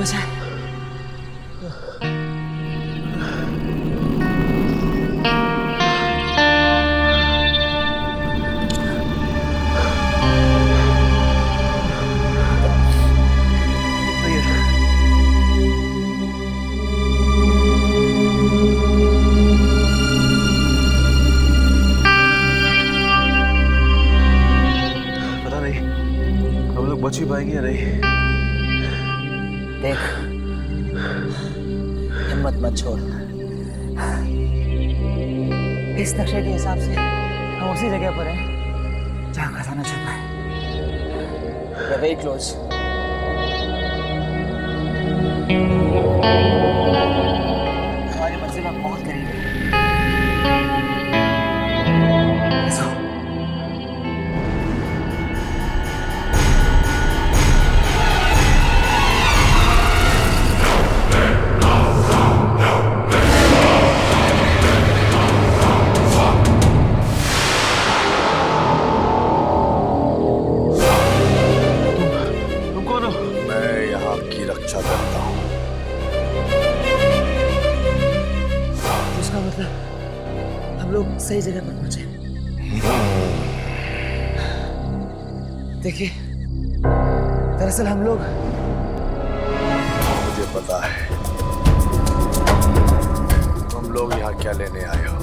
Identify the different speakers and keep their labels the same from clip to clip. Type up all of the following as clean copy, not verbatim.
Speaker 1: बचा है।
Speaker 2: पता नहीं हम लोग बच ही पाएंगे या नहीं।
Speaker 1: देख, हिम्मत मत छोड़। इस नक्शे के हिसाब से हम उसी जगह पर हैं जहाँ खजाना छुपा है। We are very close. हमारी मंजिल अब बहुत करीब है। Let's go.
Speaker 2: तुम कौन हो?
Speaker 3: मैं यहाँ की रक्षा करता हूँ।
Speaker 1: उसका मतलब हम लोग सही जगह पर पहुंचे। देखिए, दरअसल हम लोग
Speaker 3: मुझे पता है तुम लोग यहाँ क्या लेने आए हो।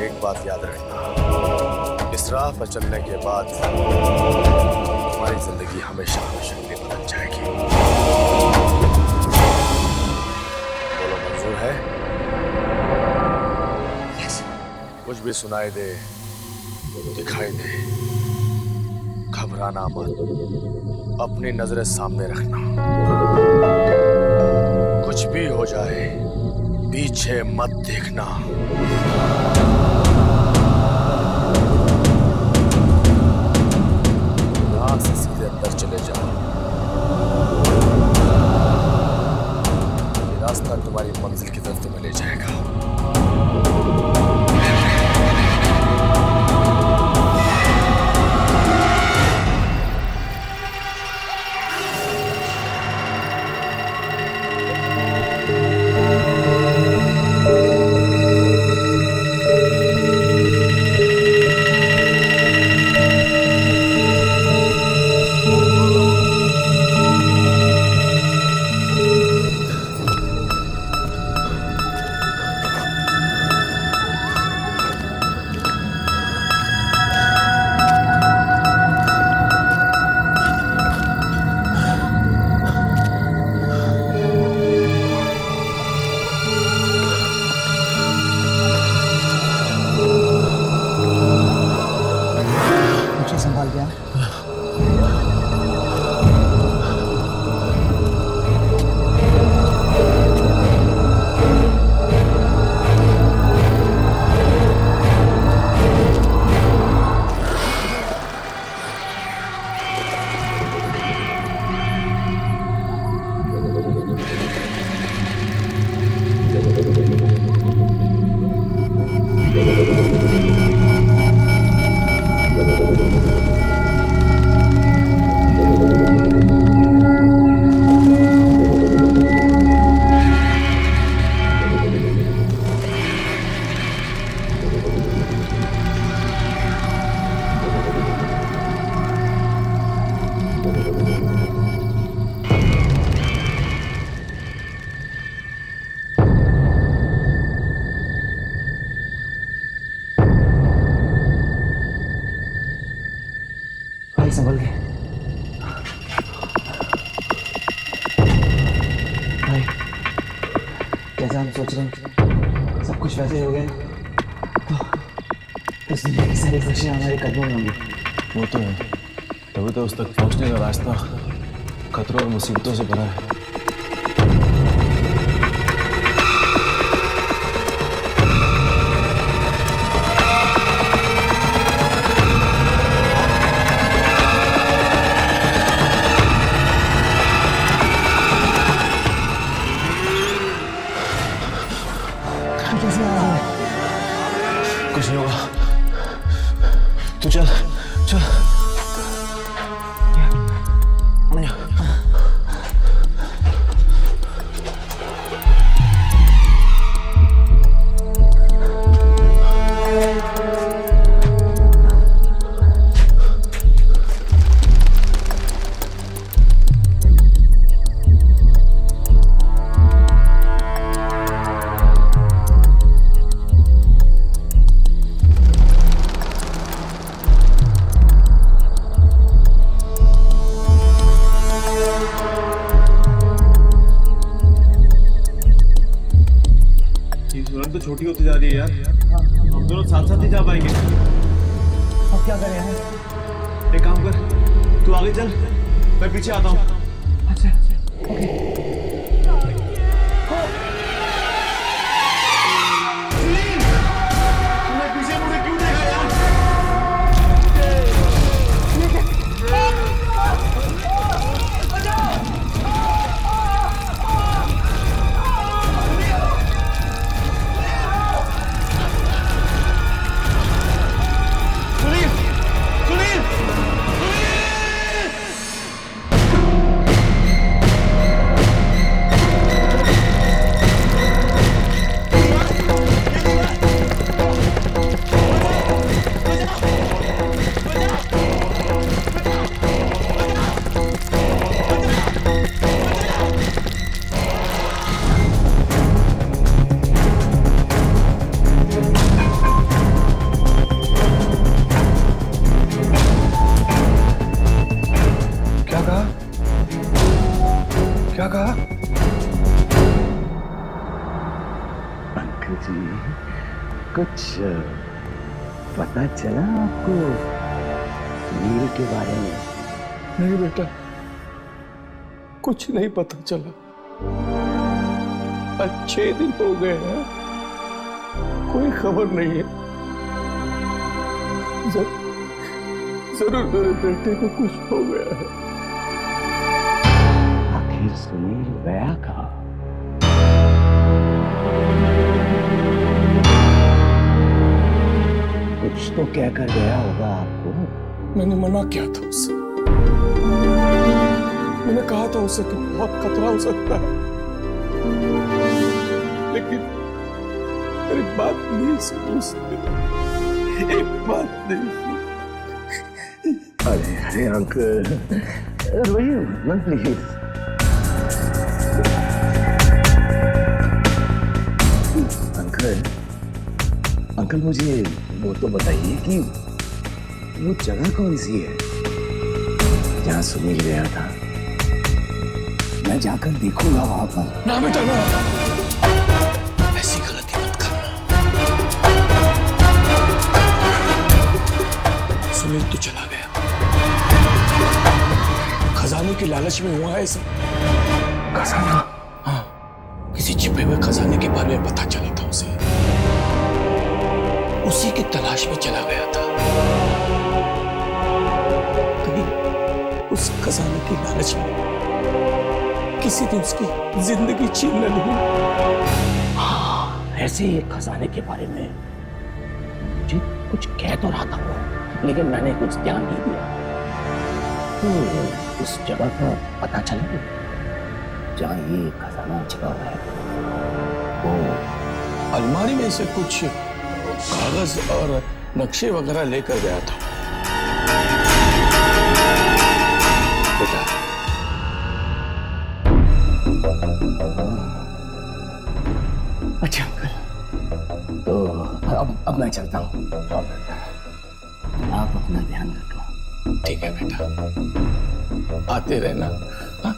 Speaker 3: एक बात याद रखना, इस राह पर चलने के बाद तुम्हारी जिंदगी हमेशा शक्ति बदल जाएगी। बोलो, मंजूर है?
Speaker 1: यस,
Speaker 3: कुछ भी सुनाई दे, दिखाई दे, घबराना मत, अपनी नजरें सामने रखना। कुछ भी हो जाए, पीछे मत देखना। यहाँ से सीधे अंदर चले जाओ। ये रास्ता तुम्हारी मंजिल की तरफ तुम्हें ले जाएगा।
Speaker 1: मुझे संभाल गया। भाई संभल गए। भाई, जैसा हम सोच रहे हैं सब कुछ वैसे हो गए तो इस दुनिया की सारी खुशियाँ हमारे कदमों में होंगी।
Speaker 2: वो तो है, तभी तो उस तक पहुंचने का रास्ता खतरों और मुसीबतों से भरा है।
Speaker 1: कैसे आ रहा है?
Speaker 2: कुछ नहीं होगा, तू चल चल। छोटी होती जा रही है यार। हम दोनों साथ साथ ही जा पाएंगे।
Speaker 1: अब क्या करें हम?
Speaker 2: एक काम कर, तू आगे चल, मैं पीछे आता हूँ।
Speaker 1: अच्छा ओके।
Speaker 2: तूने पीछे मुझे क्यों देखा यार? सुनील, सुनील,
Speaker 1: क्या कहा? क्या कहा?
Speaker 4: अंकल जी, कुछ पता चला आपको सुनील के बारे में?
Speaker 5: नहीं बेटा, कुछ नहीं पता चला। आज 6 दिन हो गए हैं, कोई खबर नहीं है। जरूर मेरे बेटे को कुछ हो गया है।
Speaker 4: आखिर सुनील गया कहाँ? कुछ तो कहकर गया होगा आपको।
Speaker 5: मैंने मना किया था उससे। मैंने कहा था उसे कि बहुत खतरा हो सकता है, लेकिन मेरी बात नहीं सुनी उसने। एक बात नहीं सुनी।
Speaker 4: अरे अरे अंकल, रोइए मत प्लीज। अंकल, अंकल मुझे वो तो बताइए कि वो जगह कौन सी है जहाँ सुनील गया था? मैं जाकर देखूंगा वहां पर।
Speaker 5: ना बेटा ना, ऐसी गलती मत करना। सुनील तो चला गया, खजाने की लालच में हुआ है सब।
Speaker 4: खजाना?
Speaker 5: हाँ, किसी छिपे हुए खजाने के बारे में पता चला था उसे, उसी की तलाश में चला गया था। कहीं उस खजाने की लालच में किसी ने उसकी जिंदगी छीन न ली।
Speaker 4: हाँ, ऐसे ही एक खजाने के बारे में मुझे कुछ कह तो रहा था वो, लेकिन मैंने कुछ ध्यान नहीं दिया। तो उस जगह का पता चला जहाँ ये खजाना छिपा हुआ है। वो
Speaker 5: अलमारी में से कुछ कागज और नक्शे वगैरह लेकर गया था बेटा।
Speaker 4: अच्छा अंकल, तो अब मैं चलता हूँ। आप अपना ध्यान रखो।
Speaker 5: ठीक है बेटा, आते रहना। हाँ?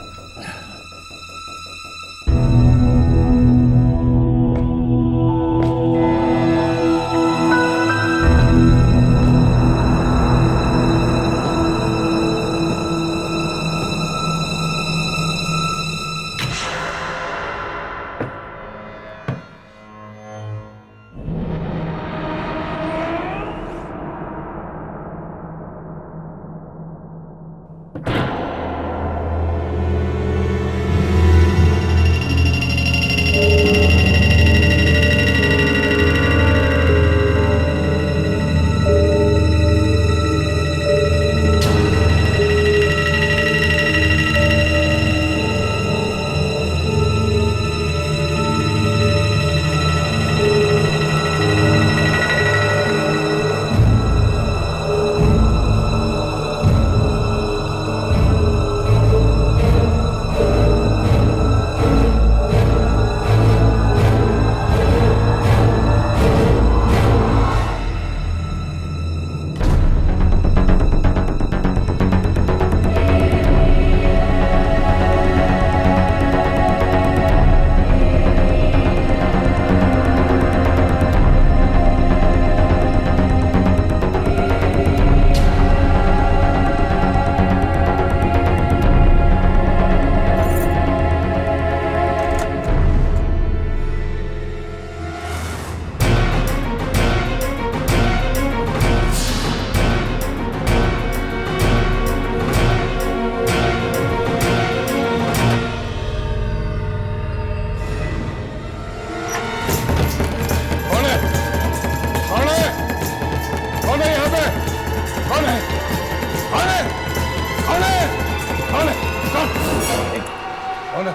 Speaker 3: कौन है?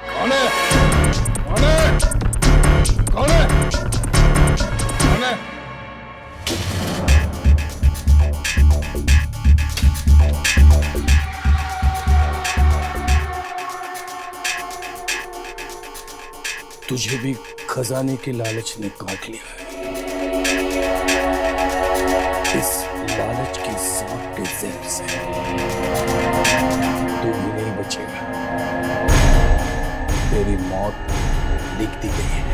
Speaker 3: कौन है? कौन है? कौन है? कौन है?
Speaker 5: तुझे भी खजाने के लालच ने काट लिया है। इस लालच की सांप के जहर से तू भी नहीं बचेगा। तेरी मौत लिख दी गई है।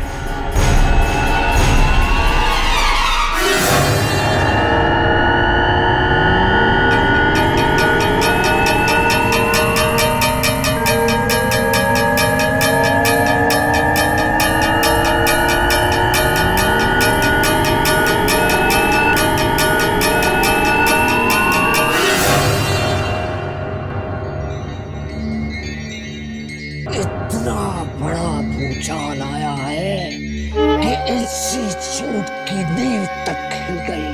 Speaker 6: इतना बड़ा भूचाल आया है कि इसी झूठ की नींव तक हिल गई।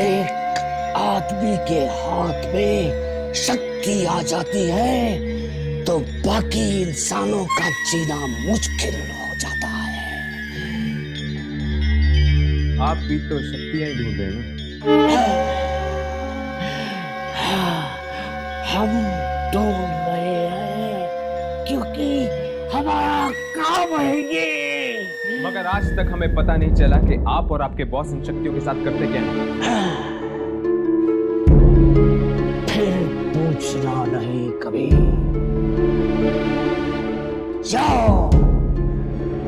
Speaker 6: एक आदमी के हाथ में शक्ति आ जाती है तो बाकी इंसानों का जीना मुश्किल हो जाता है।
Speaker 2: आप भी तो शक्तियां ही ढूंढ रहे हैं ना?
Speaker 6: हम ढूंढ रहे हैं क्योंकि हमारा काम है ये।
Speaker 2: मगर आज तक हमें पता नहीं चला कि आप और आपके बॉस इन शक्तियों के साथ करते क्या हैं।
Speaker 6: फिर पूछना नहीं कभी। जाओ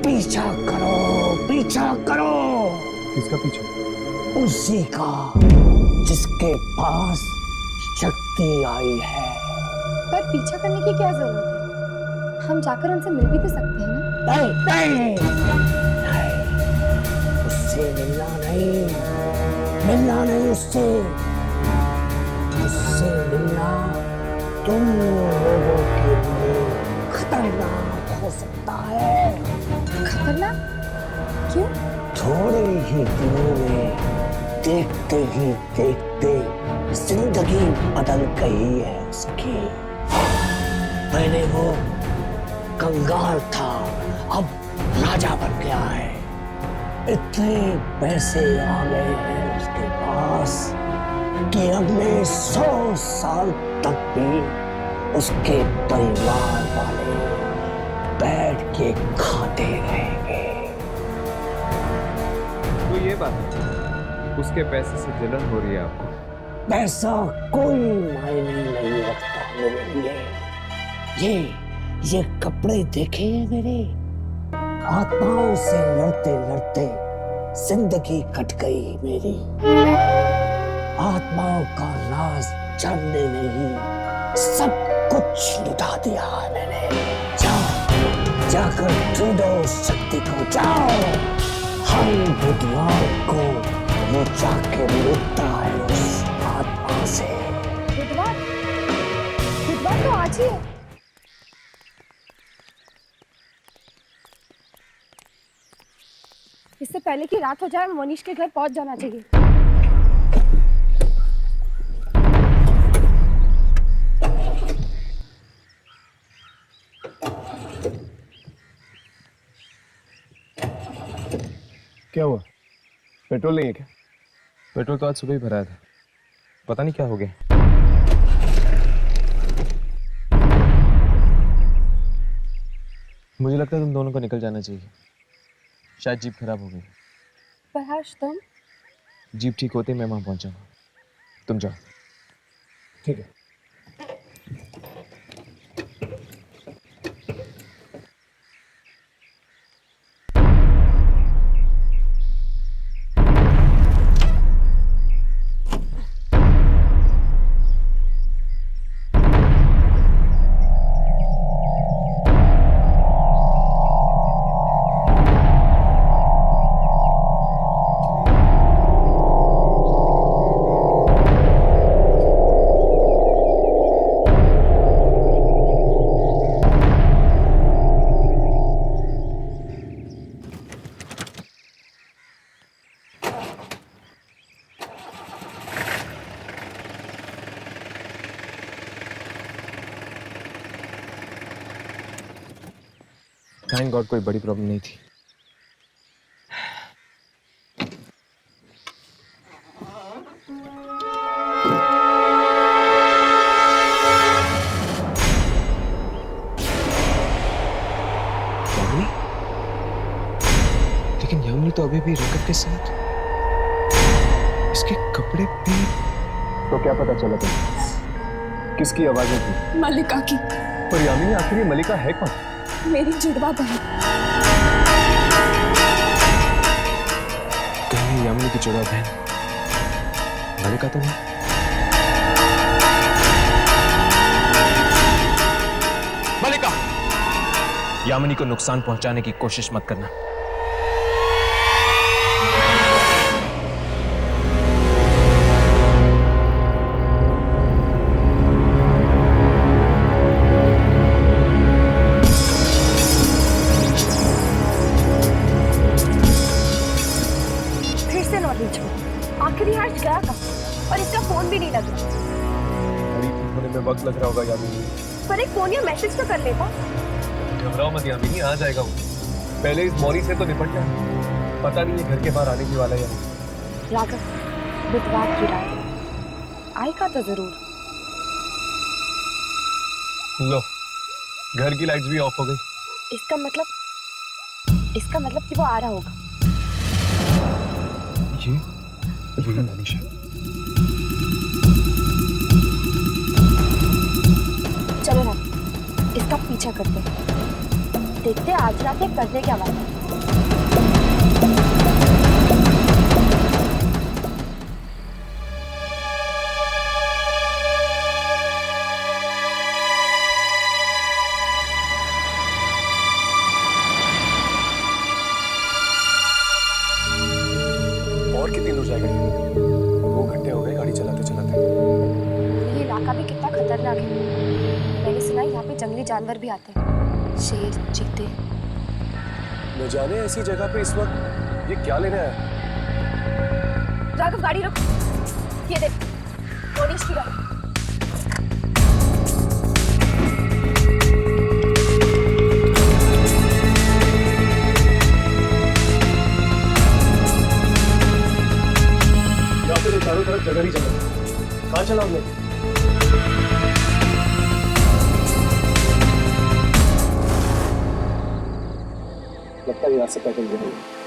Speaker 6: पीछा करो, पीछा करो
Speaker 2: किसका पीछा?
Speaker 6: उसी का जिसके पास शक्ति आई है।
Speaker 7: पर पीछा करने की क्या जरूरत है? हम जाकर उनसे मिल भी तो सकते हैं ना?
Speaker 6: नहीं, उससे मिलना नहीं उससे मिलना तुम लोगों के लिए खतरनाक हो सकता है।
Speaker 7: खतरनाक? क्यों?
Speaker 6: थोड़े ही दिनों में देखते ही देखते जिंदगी बदल गई है उसकी। पहले वो कंगाल था, अब राजा बन गया है। इतने पैसे आ गए हैं उसके पास कि अगले 100 साल तक भी उसके परिवार वाले बैठ के खाते रहेंगे।
Speaker 2: तो ये बात है, उसके पैसे से जलन हो रही है आपको?
Speaker 6: पैसा कोई मायने नहीं रखता मेरे लिए। ये कपड़े देखे हैं मेरे? आत्माओं से लड़ते लड़ते जिंदगी कट गई मेरी। आत्माओं का राज जानने नहीं सब कुछ लुटा दिया है मैंने। जाओ, जाकर ढूंढो शक्ति को, जाओ। हर बुधवार को वो जाके लुटता है उस आत्मा से।
Speaker 7: बुधवार? बुधवार तो आज ही है। इससे पहले कि रात हो जाए मनीष के घर पहुंच जाना चाहिए।
Speaker 2: क्या हुआ? पेट्रोल नहीं है क्या? पेट्रोल तो आज सुबह ही भराया था, पता नहीं क्या हो गया। मुझे लगता है तुम दोनों को निकल जाना चाहिए, शायद जीप खराब हो गई।
Speaker 7: पर हर्ष तुम?
Speaker 2: जीप ठीक होते ही मैं वहां पहुंचाऊंगा, तुम जाओ।
Speaker 5: ठीक है।
Speaker 2: थैंक गॉड कोई बड़ी प्रॉब्लम नहीं थी। यामिनी? लेकिन यामिनी तो अभी भी रकत के साथ, इसके कपड़े भी। तो क्या पता चला तुम्हें? किसकी आवाजें थी?
Speaker 8: मलिका की।
Speaker 2: पर यामिनी आखिर ये मलिका है कौन?
Speaker 8: मेरी जुड़वा बहन।
Speaker 2: कहीं यामिनी की जुड़वा बहन मलिका तो नहीं? मलिका, यामिनी को नुकसान पहुंचाने की कोशिश मत करना।
Speaker 7: फिर से नॉलेज में आखिर ये हर्ष गया कहाँ? और इसका फोन भी नहीं लग रहा।
Speaker 2: अरे ठीक होने में वक्त लग रहा होगा यामिनी।
Speaker 7: पर एक फोन या मैसेज तो कर लेता।
Speaker 2: घबराओ मत यामिनी, आ जाएगा वो। पहले इस मौरी से तो निपटना है। पता नहीं है घर के बाहर आने की वाला है या नहीं।
Speaker 7: राघव, बुधवार की रात आएगा तो जरूर।
Speaker 2: लो, घर की लाइट्स भी ऑफ हो गई।
Speaker 7: इसका मतलब कि वो आ रहा होगा।
Speaker 2: ये मनीषा।
Speaker 7: चलो ना, इसका पीछा करते हैं। देखते हैं आज रात ये करने क्या वाला है।
Speaker 2: और कितनी दूर जाएगा? 2 घंटे हो गए गाड़ी चलाते चलाते।
Speaker 7: ये इलाका भी कितना खतरनाक है। मैंने सुना है यहाँ पे जंगली जानवर भी आते हैं, शेर, चीते।
Speaker 2: न जाने ऐसी जगह पे इस वक्त ये क्या लेने आया।
Speaker 7: राघव, गाड़ी रोक। ये देख, मनीष की गाड़ी।
Speaker 2: चारों तरफ जगह ही जगह। कहाँ चला हमने? लगता है यहाँ से पैदल जाएंगे।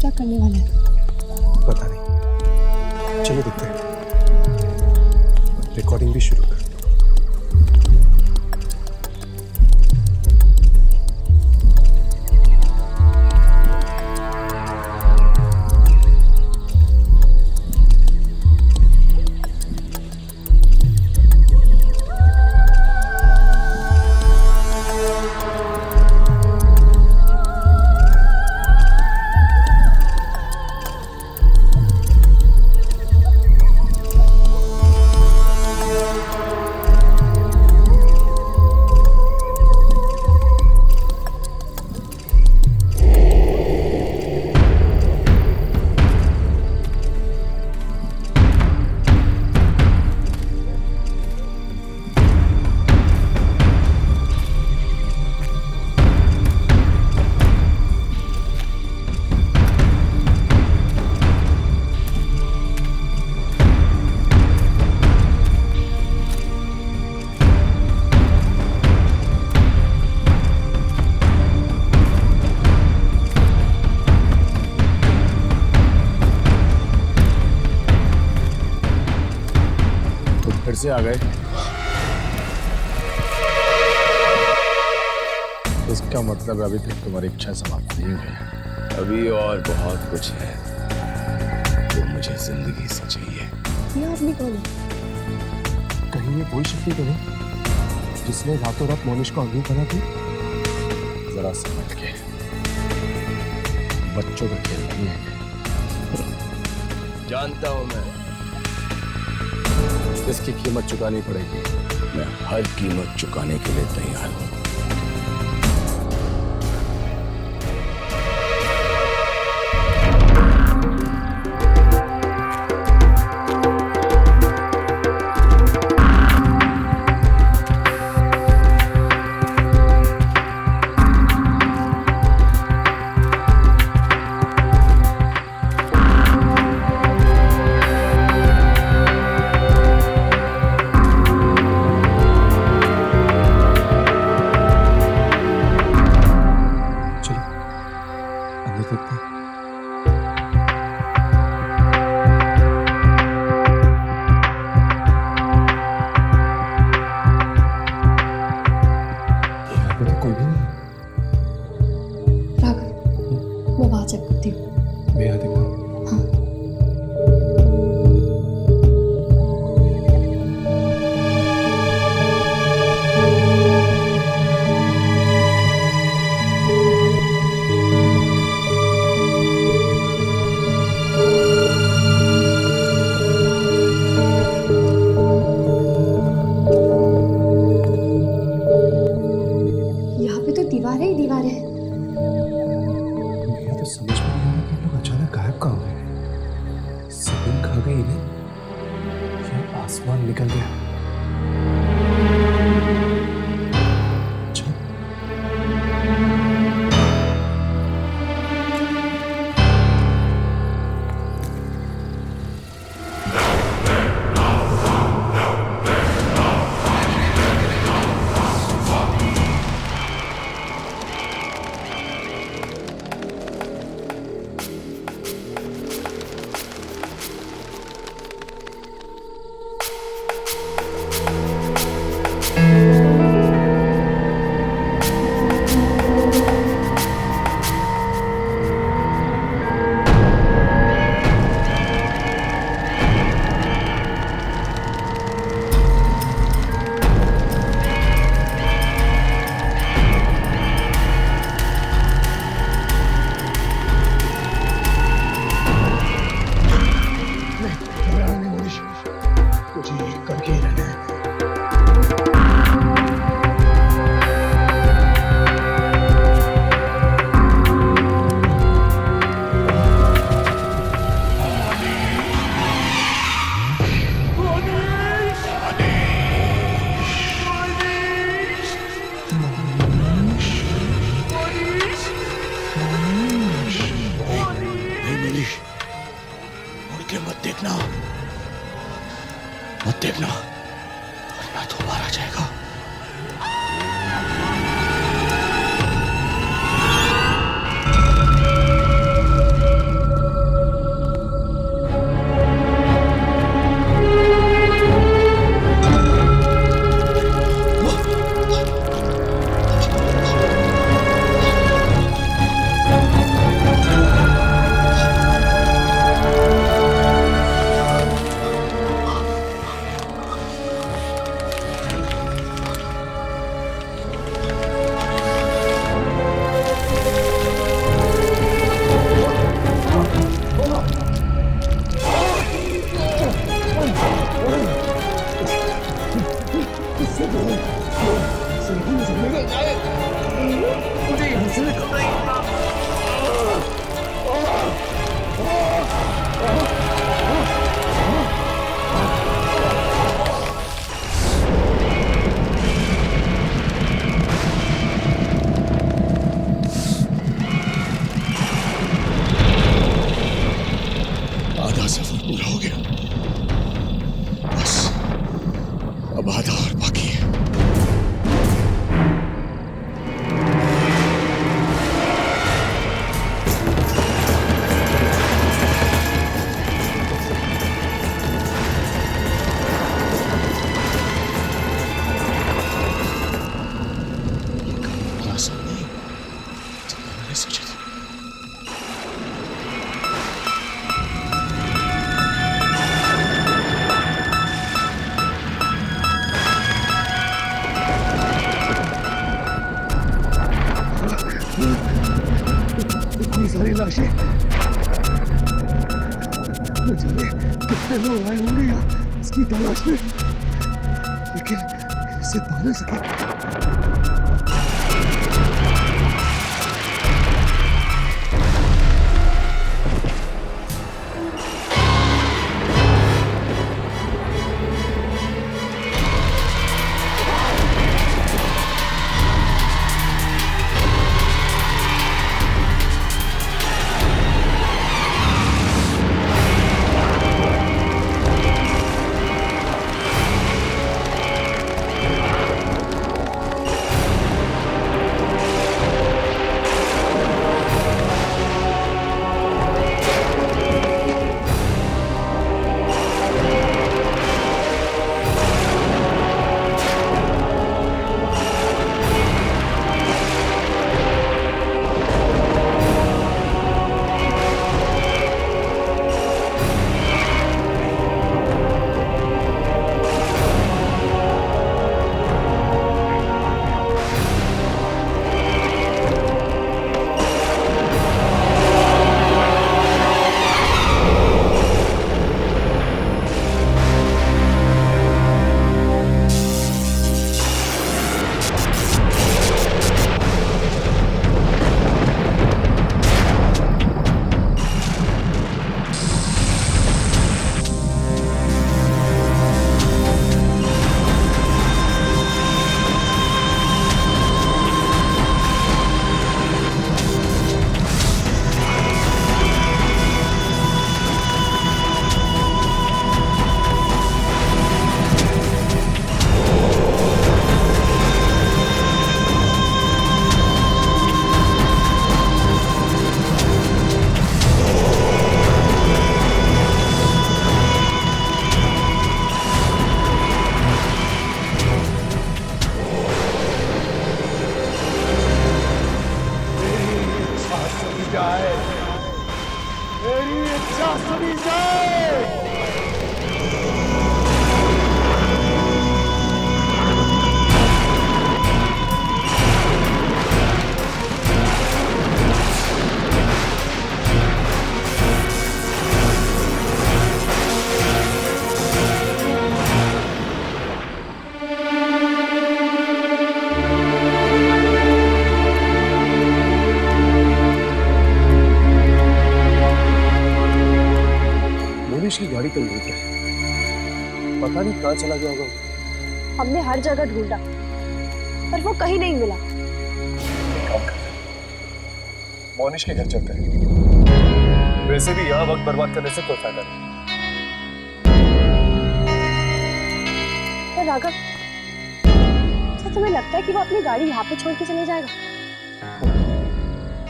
Speaker 7: क्या करने वाला है?
Speaker 2: पता नहीं, चलो देखते हैं। रिकॉर्डिंग भी शुरू कर।
Speaker 3: से आ गए? इसका मतलब अभी तक तुम्हारी इच्छा समाप्त नहीं हुई है। अभी और बहुत कुछ है जो मुझे जिंदगी से चाहिए।
Speaker 7: ये आदमी कौन है?
Speaker 2: कहीं ये वही शक्ति तो नहीं जिसने रातों रात मोनिश को अंधी बना दी?
Speaker 3: जरा समझ के, बच्चों का खेल नहीं है। जानता हूं मैं, इसकी कीमत चुकानी पड़ेगी। मैं हर कीमत चुकाने के लिए तैयार हूं।
Speaker 2: आसमान निकल गया।
Speaker 5: मत देखना वरना दोबारा आ जाएगा।
Speaker 4: सारी लाशें। न जाने कितने लोग आए होंगे यहाँ इसकी तलाश में, लेकिन इसे पा ना सके।
Speaker 2: की गाड़ी तो यहीं पे है, पता नहीं कहाँ चला गया होगा।
Speaker 7: हमने हर जगह ढूंढा पर वो कहीं नहीं मिला।
Speaker 2: काम करते हैं, मोनिश के घर चलते हैं। वैसे भी यहाँ वक्त बर्बाद करने से कोई फायदा नहीं।
Speaker 7: पर राघव, क्या तुम्हें लगता है कि वो अपनी गाड़ी यहाँ पे छोड़ के चले जाएगा?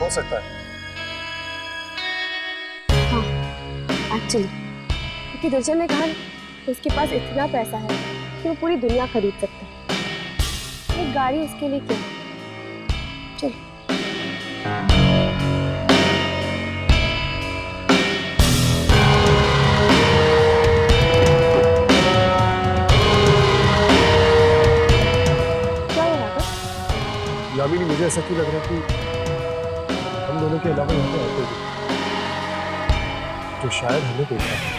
Speaker 2: हो सकता है।
Speaker 7: हाँ, एक्चुअली क्योंकि दुर्जन ने कहा कि उसके पास इतना पैसा है कि वो पूरी दुनिया खरीद सकता है। एक गाड़ी उसके लिए क्या? चल। क्या है राघव?
Speaker 2: यामिनी, मुझे ऐसा क्यों लग रहा है कि हम दोनों के अलावा यहाँ पे और कोई भी जो शायद हमें देखा है।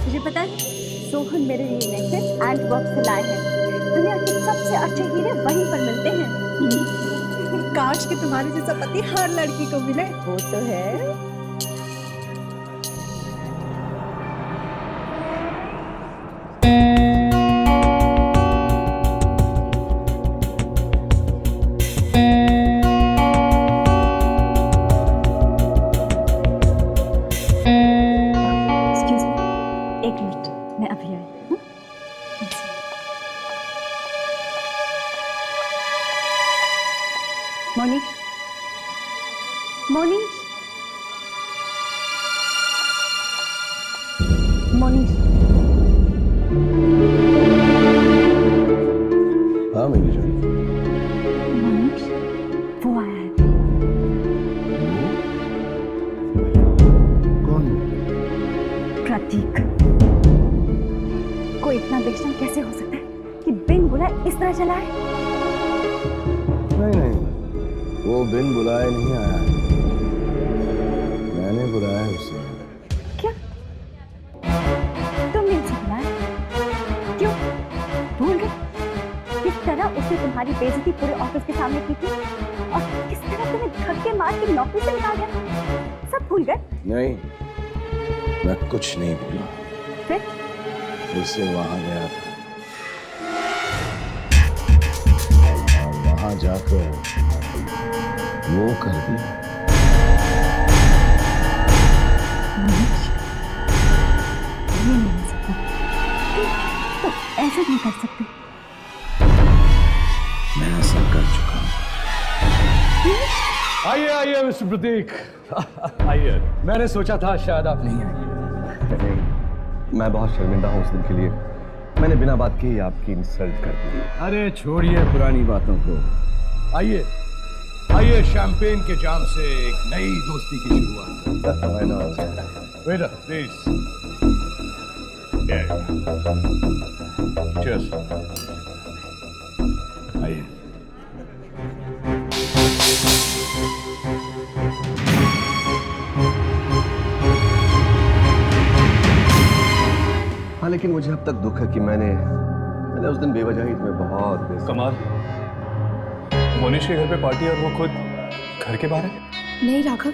Speaker 8: मुझे पता है, सोहन मेरे लिए नेकलेस एंड वर्क से लाए हैं। दुनिया के सबसे अच्छे हीरे वहीं पर मिलते हैं। काश कि तुम्हारे जैसा पति हर लड़की को मिले। वो तो है। Excuse me, एक मिनट, मैं अभी आई। मोनिश, मोनिश, मोनिश,
Speaker 4: हाँ मेरी जान।
Speaker 8: मनोज, वो आया है।
Speaker 4: कौन?
Speaker 8: प्रतीक। कोई इतना बेशरम कैसे हो सकता है कि बिन बुलाए इस तरह चला है?
Speaker 4: नहीं नहीं, वो बिन बुलाए नहीं आया, मैंने बुलाया है उसे।
Speaker 8: क्या? तुमने उसे बुलाया? क्यों? भूल गए किस तरह उसने तुम्हारी बेइज्जती पूरे ऑफिस के सामने की थी और किस तरह तुम्हें धक्के मार के नौकरी से निकाल दिया? सब भूल गए?
Speaker 4: नहीं, मैं कुछ नहीं भूला।
Speaker 8: फिर
Speaker 4: उससे वहां गया था और वहां जाकर वो कर दिया।
Speaker 8: ये नहीं हो सकता। तो ऐसा नहीं कर सकते।
Speaker 4: मैं ऐसा कर चुका हूं।
Speaker 2: आइए आइए मिस्टर प्रतीक, आइए। मैंने सोचा था शायद आप नहीं आएंगे। मैं बहुत शर्मिंदा हूँ उस दिन के लिए। मैंने बिना बात के ही आपकी इंसल्ट कर दी।
Speaker 4: अरे छोड़िए पुरानी बातों को,
Speaker 2: आइए आइए, शैंपेन के जाम से एक नई दोस्ती की शुरुआत। Waiter please. चीयर्स। आइए।
Speaker 3: हाँ, लेकिन मुझे अब तक दुख है कि मैंने उस दिन बेवजह ही तुम्हें बहुत
Speaker 2: कमाल, मोनिश के घर पे पार्टी और वो खुद घर के बाहर है।
Speaker 7: नहीं राघव,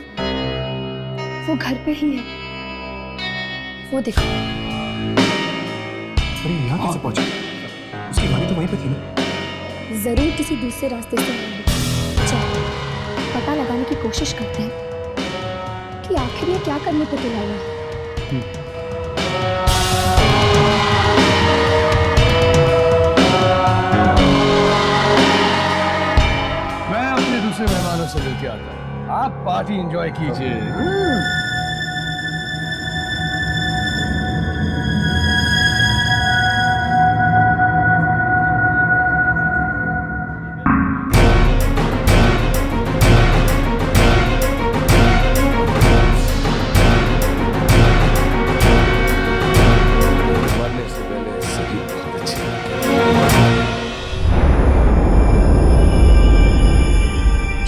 Speaker 7: वो घर पे ही है। वो देखो।
Speaker 2: अरे यहाँ कैसे पहुंचा? उसकी गाड़ी तो वहीं पे थी ना।
Speaker 7: जरूर किसी दूसरे रास्ते से आया होगा। चलो पता लगाने की कोशिश करते हैं कि आखिर ये क्या करने को तुला है।
Speaker 2: मैं अपने दूसरे मेहमानों से मिलके आता हूँ, आप पार्टी एंजॉय कीजिए।
Speaker 3: मरने से पहले सही बहुत अच्छी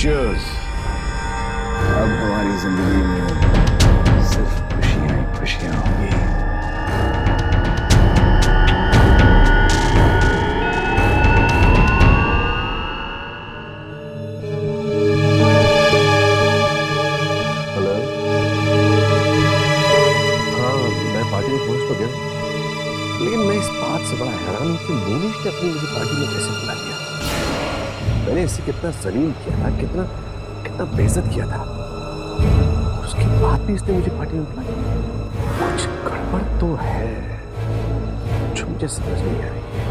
Speaker 4: चीयर्स। अब हमारी जिंदगी में सिर्फ खुशियां ही खुशियां होंगी।
Speaker 3: हेलो। हाँ, मैं पार्टी में पहुंच तो गया, लेकिन मैं इस बात से बड़ा हैरान हूं कि मोनिश ने अपनी मुझे पार्टी में कैसे बुला लिया। मैंने इससे कितना जलील किया था, कितना कितना बेइज्जत किया था, और उसके बाद भी इसने मुझे पार्टी में बुला लिया। कुछ गड़बड़ तो है जो मुझे समझ नहीं आ रही है।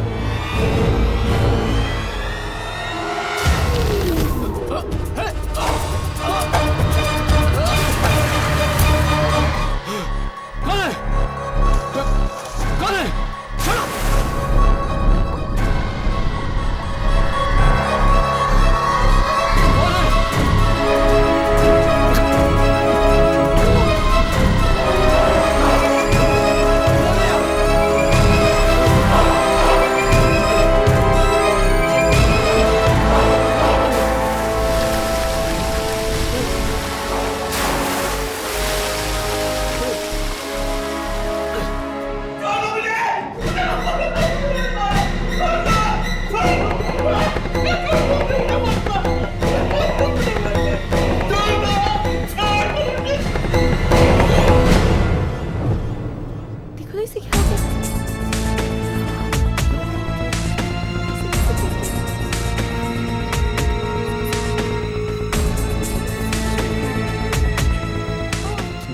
Speaker 7: देखो इसे क्या हो गया?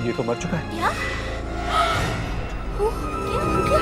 Speaker 2: ये तो मर चुका है।
Speaker 7: क्या? ओह, क्या हो गया?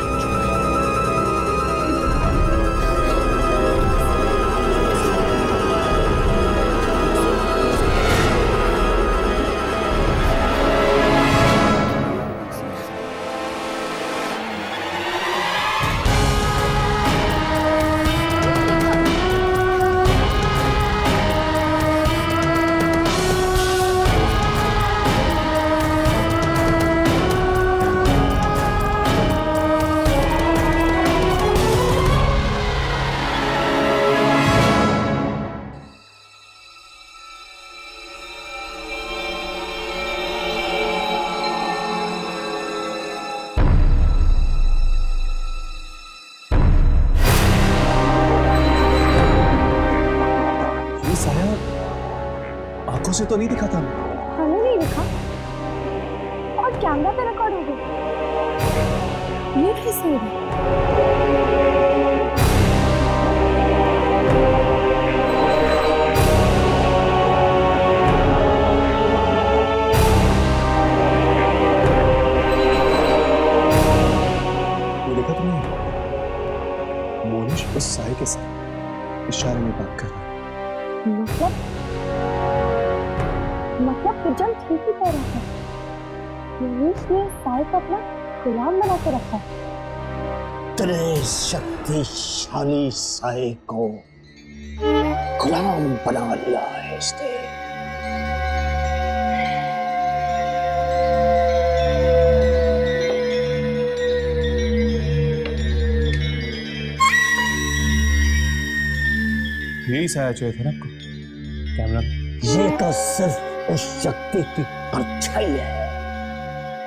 Speaker 5: तुझे तो नहीं दिखा था।
Speaker 7: हमें नहीं दिखा और कैमरा पे रिकॉर्ड हो गया। ये कैसे हो गया?
Speaker 5: वो देखा तुमने? मोनिश उस साई के साथ इशारे में बात कर रहा है।
Speaker 7: मतलब किचन ठीक ही कह रहा था। मोनिश ने साई को अपना गुलाम बना के रखा है।
Speaker 6: तेरे शक्तिशाली साई को गुलाम बना लिया है इसने।
Speaker 5: यही साया चाहिए था ना आपको कैमरा में।
Speaker 6: ये तो सिर्फ उस शक्ति की परछाई है।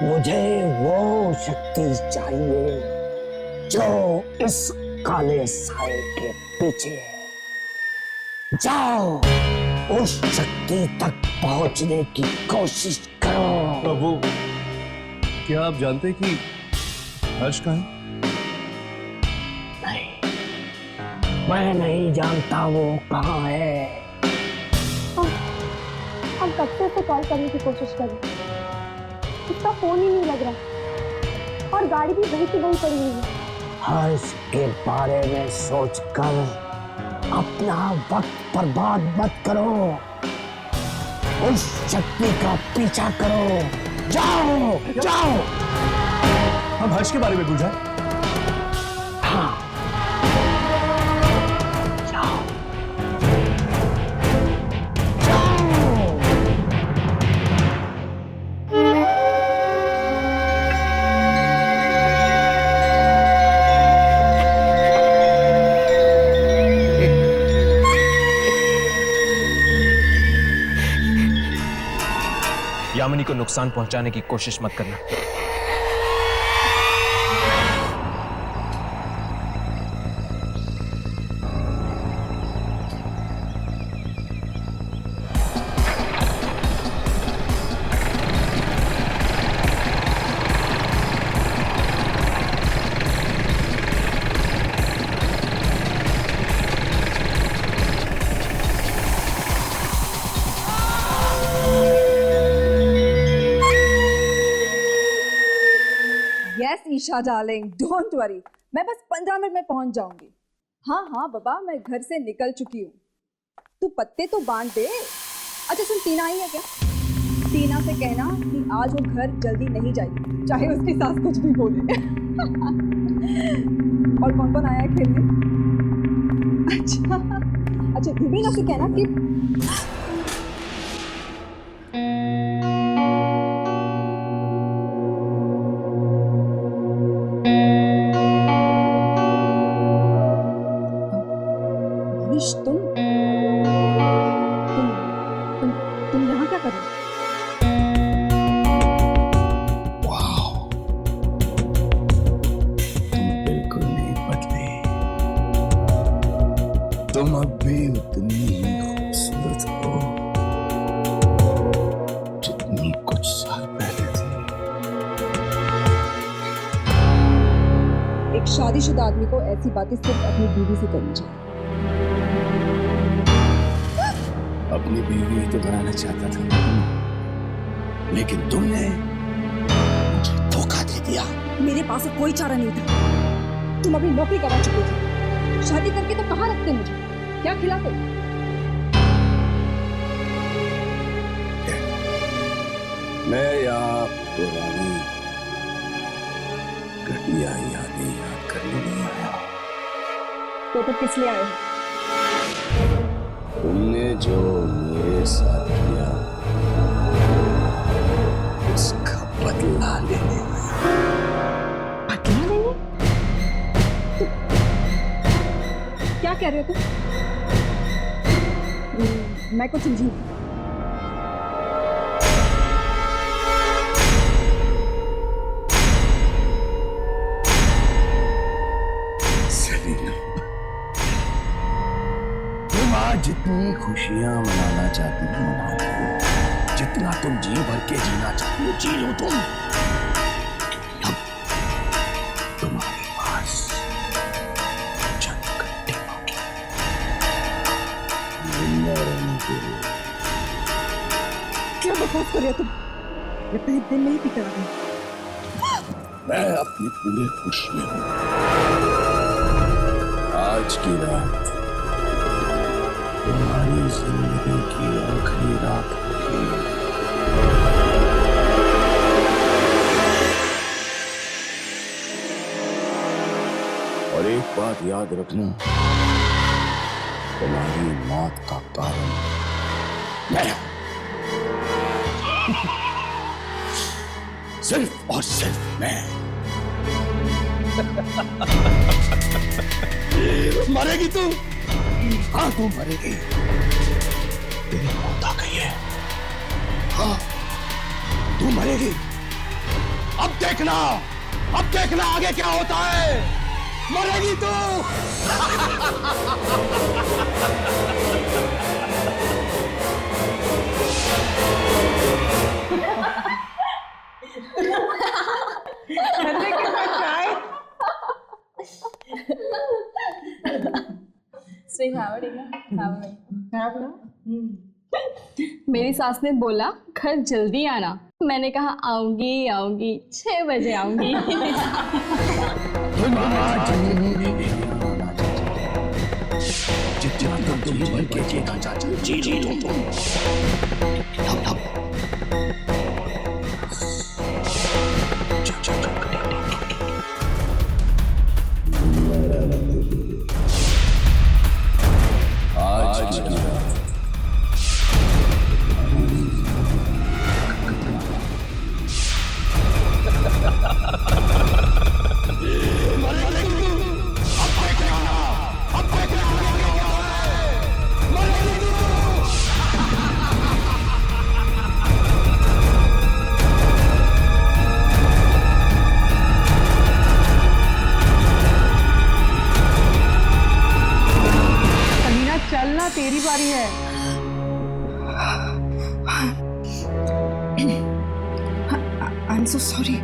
Speaker 6: मुझे वो शक्ति चाहिए जो इस काले साए के पीछे है। जाओ उस शक्ति तक पहुंचने की कोशिश करो।
Speaker 2: तो वो क्या आप जानते हैं कि हर्ष कहाँ है?
Speaker 6: नहीं, मैं नहीं जानता वो कहाँ है।
Speaker 7: हम कब से उसे कॉल करने की कोशिश कर रहे हैं, उसका फोन ही नहीं लग रहा और गाड़ी भी वहीं की वहीं पड़ी हुई है।
Speaker 6: हर्ष के बारे में सोचकर अपना वक्त बर्बाद मत करो। उस शक्ति का पीछा करो। जाओ जाओ।
Speaker 5: हम हर्ष के बारे में पूछा।
Speaker 6: हाँ, जाओ जाओ।
Speaker 9: यामिनी को नुकसान पहुंचाने की कोशिश मत करना।
Speaker 8: Yes Isha darling, don't worry, मैं बस 15 मिनट में पहुंच जाऊंगी। हाँ हाँ बाबा, मैं घर से निकल चुकी हूँ। तू पत्ते तो बांध दे। अच्छा सुन, टीना आई है क्या? टीना से कहना कि आज वो घर जल्दी नहीं जाएगी, चाहे उसकी सास कुछ भी बोले। और कौन कौन आया है खेलने? अच्छा रुबीना से कहना कि तुम यहाँ क्या कर रहे हो?
Speaker 4: तुम बिल्कुल नहीं बदले। तुम अब भी उतनी ही खूबसूरत हो जितनी कुछ साल पहले थी।
Speaker 8: एक शादीशुदा आदमी को ऐसी बातें सिर्फ अपनी बीवी से करनी चाहिए।
Speaker 4: अपनी बीवी तो बनाना चाहता था मैं, लेकिन तुमने मुझे धोखा दे दिया।
Speaker 8: मेरे पास कोई चारा नहीं था। तुम अपनी नौकरी गवा चुके थे। शादी करके तो कहाँ रखते मुझे? क्या खिलाते?
Speaker 4: मैं यहाँ पुरानी घटिया यादें याद करने नहीं आया।
Speaker 8: तो किस लिए आए हो?
Speaker 4: तुमने जो मेरे साथ किया उसका बदला लेने आया।
Speaker 8: बदला लेने? क्या कह रहे हो तुम? मैं कुछ समझी नहीं।
Speaker 4: सेलिना, तुम आज जितनी खुशियां मनाना चाहती हो मना लो।
Speaker 5: जितना तुम जी भर के जीना चाहते हो जी लो तुम। अब तुम्हारे पास चंद घंटे बाकी जिंदा रहने के लिए।
Speaker 8: क्या बकवास कर रहे हो तुम? ये तो एक दिन नहीं पीता है।
Speaker 5: मैं अपने पूरे होश में हूं। आज की रात तुम्हारी जिंदगी की आखिरी रात होगी। और एक बात याद रखना, तुम्हारी मौत का कारण मैं हूं। सिर्फ और सिर्फ मैं। मरेगी तू? हाँ तू मरेगी। तेरी मौत आ गई है। हाँ तू मरेगी। अब देखना आगे क्या होता है। मरेगी तू।
Speaker 7: मेरी सास ने बोला घर जल्दी आना। मैंने कहा आऊंगी आऊंगी, 6 बजे आऊंगी।
Speaker 5: जितना तुम जी भर के जीना चाहते हो जी लो तुम। आज की रात
Speaker 1: चलना, तेरी बारी है।
Speaker 8: I'm so sorry.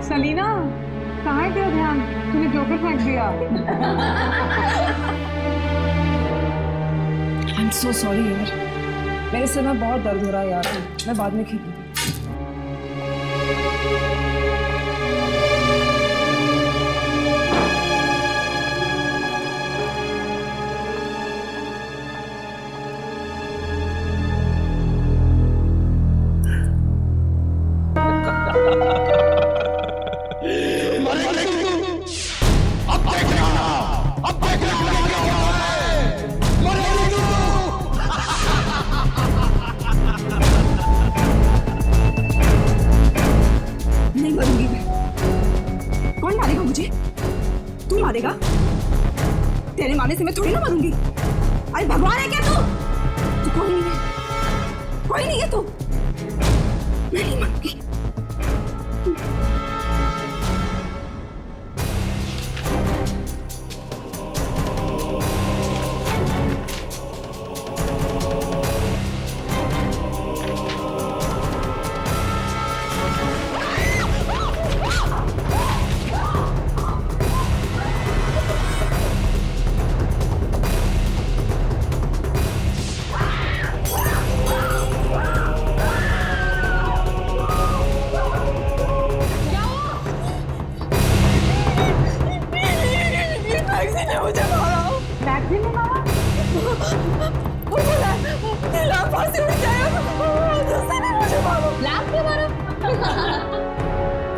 Speaker 1: सलीना, कहाँ है तेरा ध्यान? तूने जोकर फेंक दिया।
Speaker 8: I'm so sorry यार, मेरे सिर में बहुत दर्द हो रहा है यार, मैं बाद में खेलूंगी। नहीं मरूंगी मैं। कौन मारेगा मुझे? तू मारेगा? तेरे मारने से मैं थोड़ी ना मरूंगी। अरे भगवान है क्या तू? तू कोई नहीं है, कोई नहीं है तू। मैं नहीं मरूंगी।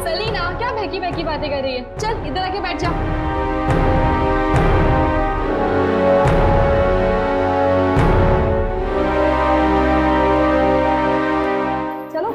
Speaker 7: सलीना क्या बहकी बहकी बातें कर रही है? चल इधर आके बैठ जा। चलो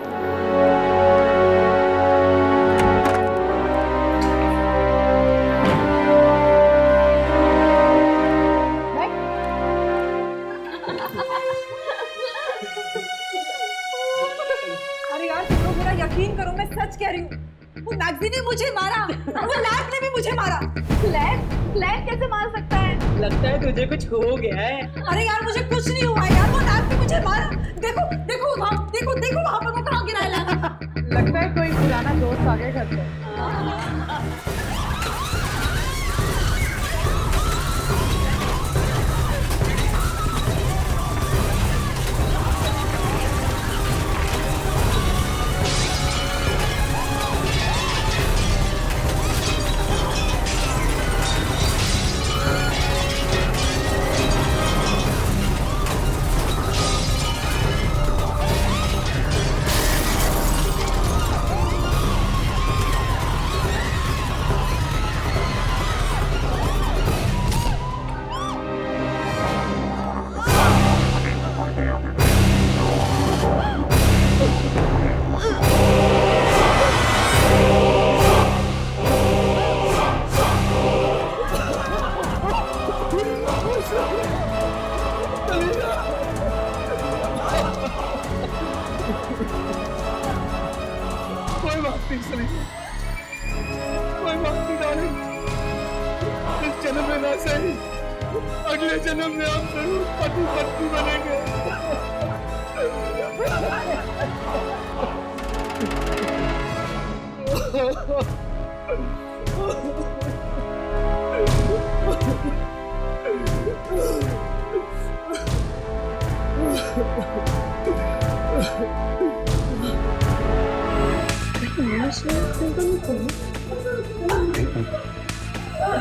Speaker 8: अरे यार तुम लोग मेरा यकीन करो, मैं सच कह रही हूँ। वो मैगजीन ने मुझे मारा, वो लैब ने भी मुझे मारा। लैब कैसे मार सकता है?
Speaker 1: लगता है तुझे कुछ हो गया है।
Speaker 8: अरे यार मुझे कुछ नहीं हुआ यार, वो लैब ने मुझे मारा। देखो देखो वहाँ, देखो वहाँ पर वो कहाँ गिरा है लैब।
Speaker 1: लगता है कोई पुराना दोस्त आ गया घर पे।
Speaker 2: कोई बात नहीं सलीना, कोई बात नहीं डार्लिंग। इस जन्म में ना सही, अगले जन्म में हम जरूर पति पत्नी बनेंगे।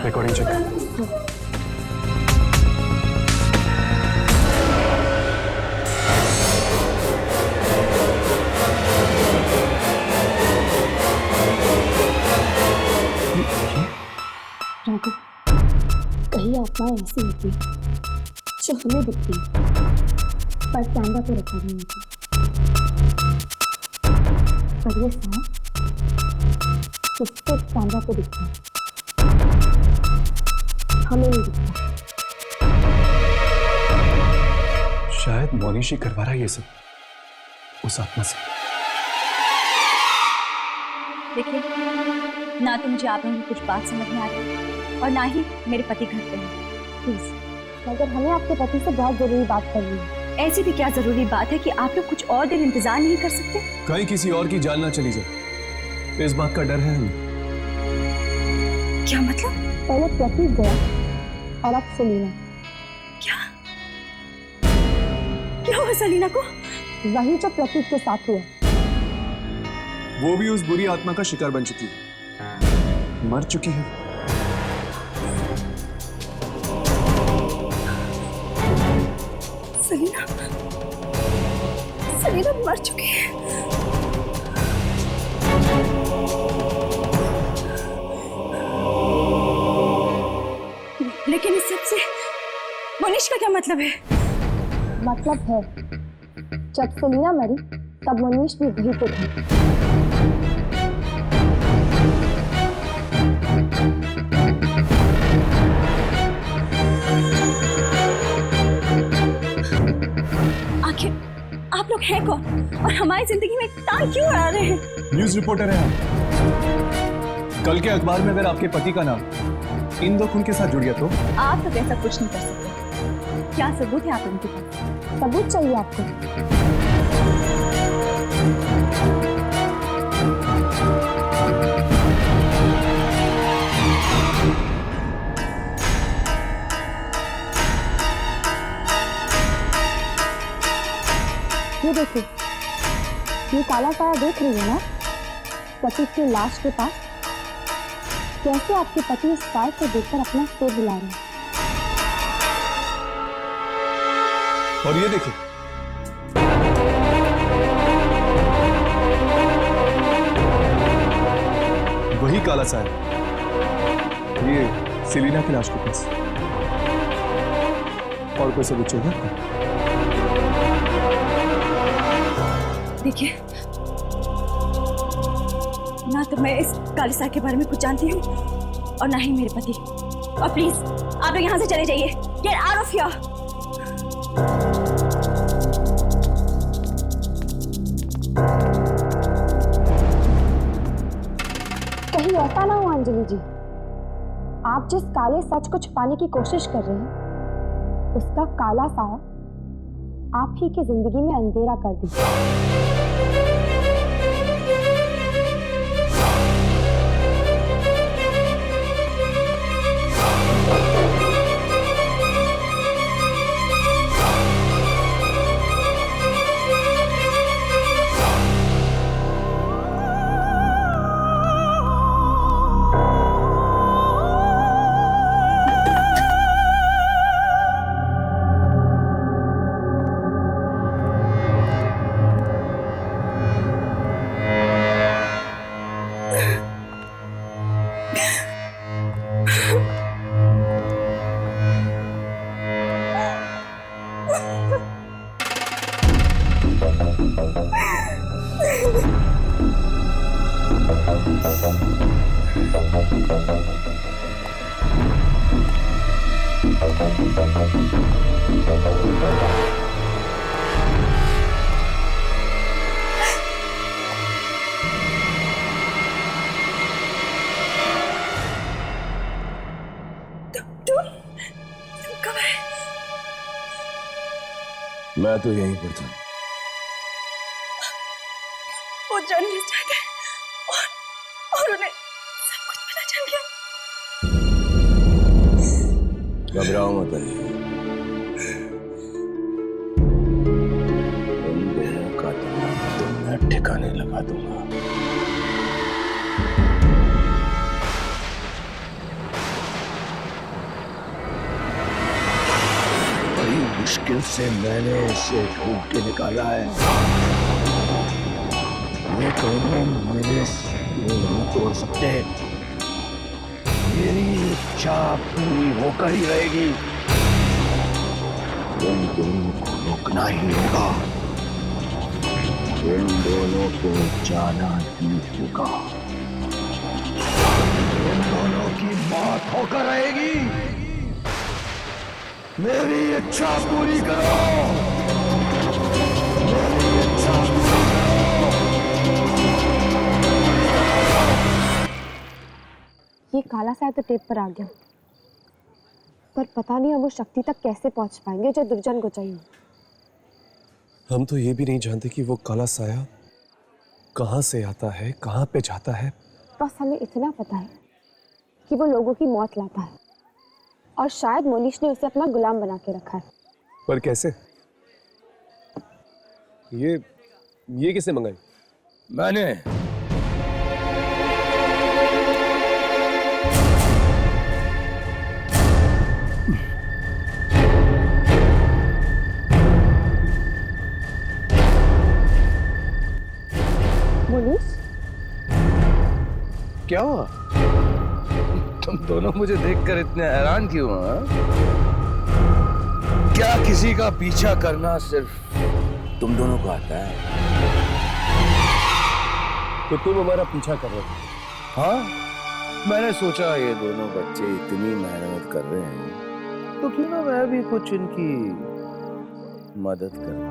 Speaker 9: Recording check.
Speaker 7: राघव, कहीं आत्मा ऐसी होती जो हमें दिखती पर कैमरा पे रखा नहीं होती, पर ये सांप किसको कैमरा पे दिखता है, हमें नहीं दिखता।
Speaker 9: शायद मोनिश ही करवा रहा है ये सब उस आत्मा से।
Speaker 8: देखिए, ना तो मुझे आप लोगों की कुछ बात समझ में आ रही और ना ही मेरे पति घर पे हैं।
Speaker 7: प्लीज, मगर हमें आपके पति से बहुत जरूरी बात करनी है।
Speaker 8: ऐसी भी क्या जरूरी बात है कि आप लोग कुछ और देर इंतजार नहीं कर सकते?
Speaker 9: कहीं किसी और की जान ना चली जाए, इस बात का डर है हमें।
Speaker 8: क्या मतलब?
Speaker 7: पहले प्रतीक गया और अब सलीना।
Speaker 8: क्या हुआ सलीना को?
Speaker 7: वही जो प्रतीक के साथ हुआ।
Speaker 9: वो भी उस बुरी आत्मा का शिकार बन चुकी है, मर चुकी है।
Speaker 8: सलीना मर चुकी है। लेकिन इस सब से मोनिश का क्या मतलब है?
Speaker 7: मतलब है, जब सलीना मरी तब मनीष भी वहीं पे था।
Speaker 8: आखिर आप लोग हैं कौन और हमारी जिंदगी में टाल क्यों अड़ा रहे हैं?
Speaker 9: न्यूज रिपोर्टर है आप। कल के अखबार में अगर आपके पति का नाम इन दो खून के साथ जुड़ गया तो?
Speaker 8: आप तो ऐसा कुछ नहीं कर सकते। क्या सबूत है आप उनके पास?
Speaker 7: सबूत चाहिए आपको? ये देखिए, ये काला साया देख रही है ना, प्रतीक की लाश के पास। कैसे आपके पति इस साय को देखकर अपना सिर हिला रहे हैं।
Speaker 9: और ये देखिए, वही काला साया, ये सेलिना की लाश के पास। और कोई सबूत चाहिए?
Speaker 8: देखिए, ना तो मैं इस काली साय के बारे में कुछ जानती हूँ और ना ही मेरे पति। और प्लीज आप लोग यहाँ से चले जाइए। Get out of here.
Speaker 7: कहीं ऐसा ना हो अंजलि जी, आप जिस काले सच को छुपाने की कोशिश कर रहे हैं, उसका काला साया आप ही की जिंदगी में अंधेरा कर दीजिए।
Speaker 4: मैं तो यहीं पर था।
Speaker 8: वो जर्नलिस्ट आ गए और उन्हें सब कुछ पता चल गया।
Speaker 4: घबराओ मत अली, उन दोनों का दिमाग तो मैं ठिकाने लगा दूंगा। बड़ी मुश्किल से मैंने इसे ढूंढ के निकाला है। ये दोनों मेरे से नहीं तोड़ सकते। मेरी इच्छा पूरी होकर ही रहेगी। इन दोनों को रोकना ही होगा। इन दोनों को जाना ही होगा। इन दोनों की मौत होकर रहेगी। मेरी इच्छा पूरी करो। मेरी इच्छा पूरी करो।
Speaker 7: ये काला साया तो टेप पर आ गया, पर पता नहीं हम उस शक्ति तक कैसे पहुंच पाएंगे जो दुर्जन को चाहिए।
Speaker 9: हम तो ये भी नहीं जानते कि वो काला साया कहाँ से आता है, कहाँ पे जाता है।
Speaker 7: बस हमें इतना पता है कि वो लोगों की मौत लाता है, और शायद मोनिश ने उसे अपना गुलाम बना के रखा है।
Speaker 9: पर कैसे? ये किसने मंगाई?
Speaker 4: मैंने।
Speaker 7: मोनिश,
Speaker 4: क्या हुआ? तुम दोनों मुझे देखकर इतने हैरान क्यों हो? क्या किसी का पीछा करना सिर्फ तुम दोनों को आता है?
Speaker 9: तो तुम हमारा पीछा कर रहे हो?
Speaker 4: हाँ, मैंने सोचा ये दोनों बच्चे इतनी मेहनत कर रहे हैं तो क्यों ना मैं भी कुछ इनकी मदद करूं।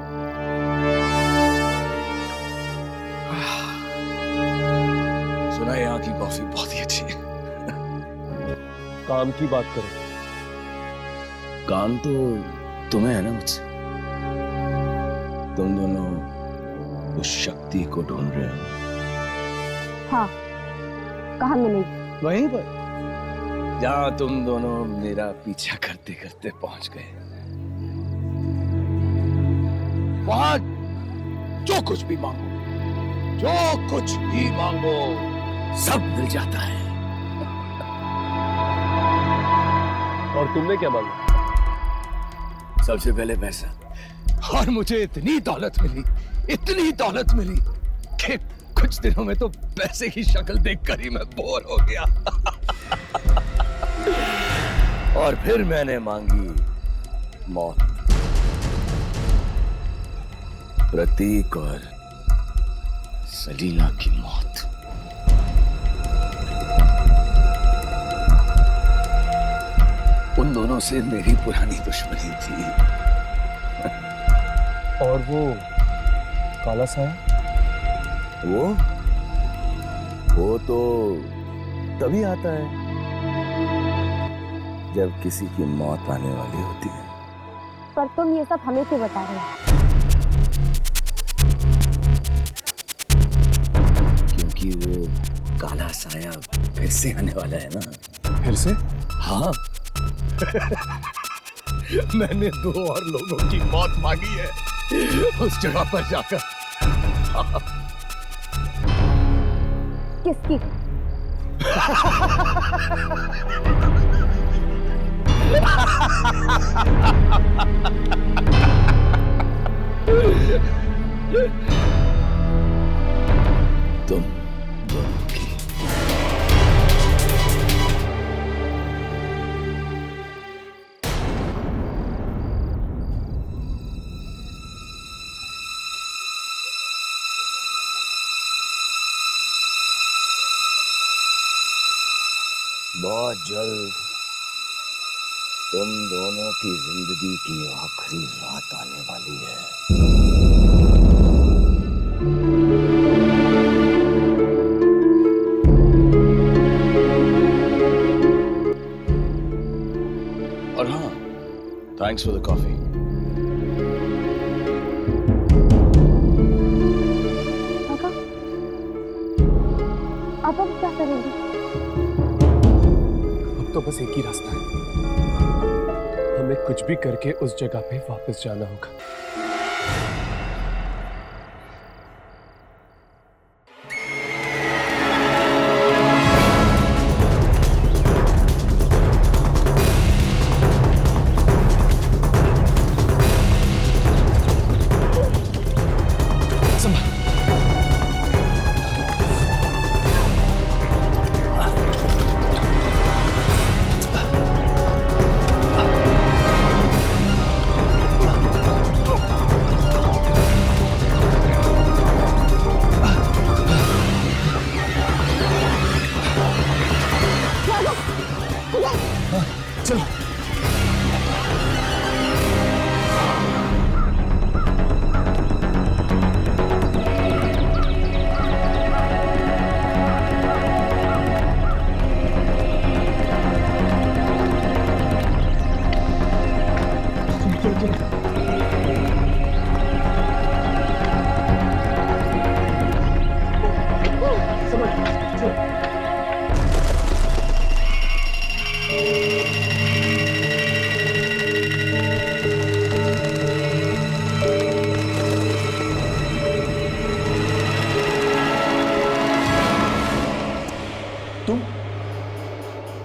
Speaker 4: सुना यहाँ की कॉफी बहुत ही अच्छी है।
Speaker 9: काम की बात करो।
Speaker 4: काम तो तुम्हें है ना मुझसे। तुम दोनों उस शक्ति को ढूंढ रहे हो।
Speaker 7: हाँ, कहाँ मिलेगी?
Speaker 4: वहीं पर जहां तुम दोनों मेरा पीछा करते करते पहुंच गए। वहां जो कुछ भी मांगो, जो कुछ भी मांगो, सब मिल जाता है।
Speaker 9: और तुमने क्या मांगा?
Speaker 4: सबसे पहले पैसा। और मुझे इतनी दौलत मिली कि कुछ दिनों में तो पैसे की शक्ल देखकर ही मैं बोर हो गया। और फिर मैंने मांगी मौत। प्रतीक और सलीला की मौत। उन दोनों से मेरी पुरानी दुश्मनी थी।
Speaker 9: और वो काला साया?
Speaker 4: वो तो तभी आता है जब किसी की मौत आने वाली होती है।
Speaker 7: पर तुम ये सब हमें क्यों बता रहे हो?
Speaker 4: क्योंकि वो काला साया फिर से आने वाला है ना।
Speaker 9: फिर से?
Speaker 4: हाँ। मैंने 2 और लोगों की मौत मांगी है उस जगह पर जाकर।
Speaker 7: किसकी?
Speaker 4: तुम दोनों की। बहुत जल्द तुम दोनों की जिंदगी की आखिरी रात आने वाली है। और हाँ, थैंक्स फॉर द कॉफी।
Speaker 7: काका, अब हम क्या करेंगे?
Speaker 9: अब तो बस एक ही रास्ता है, हमें कुछ भी करके उस जगह पे वापस जाना होगा।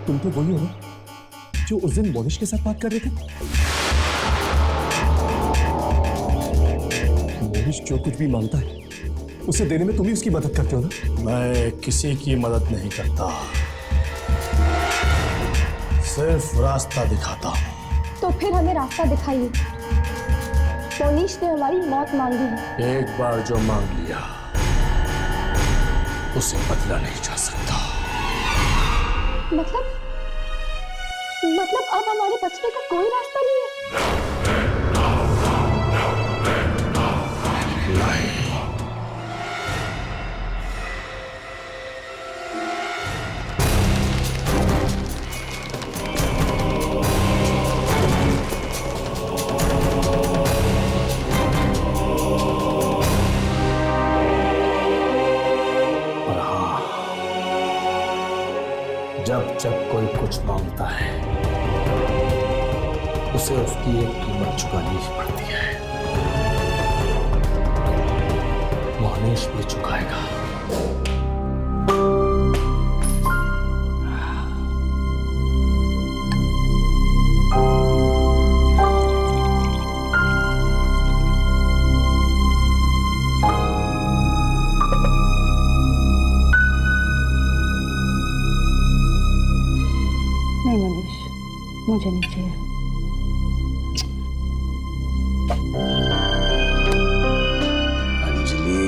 Speaker 9: तुम तो वही हो ना जो उस दिन मोनिश के साथ बात कर रहे थे? मोनिश जो कुछ भी मांगता है उसे देने में तुम ही उसकी मदद करते हो ना?
Speaker 5: मैं किसी की मदद नहीं करता, सिर्फ रास्ता दिखाता हूँ।
Speaker 7: तो फिर हमें रास्ता दिखाइए। मोनिश ने हमारी मौत मांगी है।
Speaker 5: एक बार जो मांग लिया उसे बदला नहीं जा सकता।
Speaker 7: मतलब अब हमारे बचने का कोई रास्ता नहीं है?
Speaker 5: नहीं। पर हाँ, जब कोई कुछ मांगता है उसे उसकी एक कीमत चुकानी ही पड़ती है। मोनिश भी चुकाएगा।
Speaker 7: नहीं मोनिश, मुझे नहीं चाहिए।
Speaker 4: अंजलि,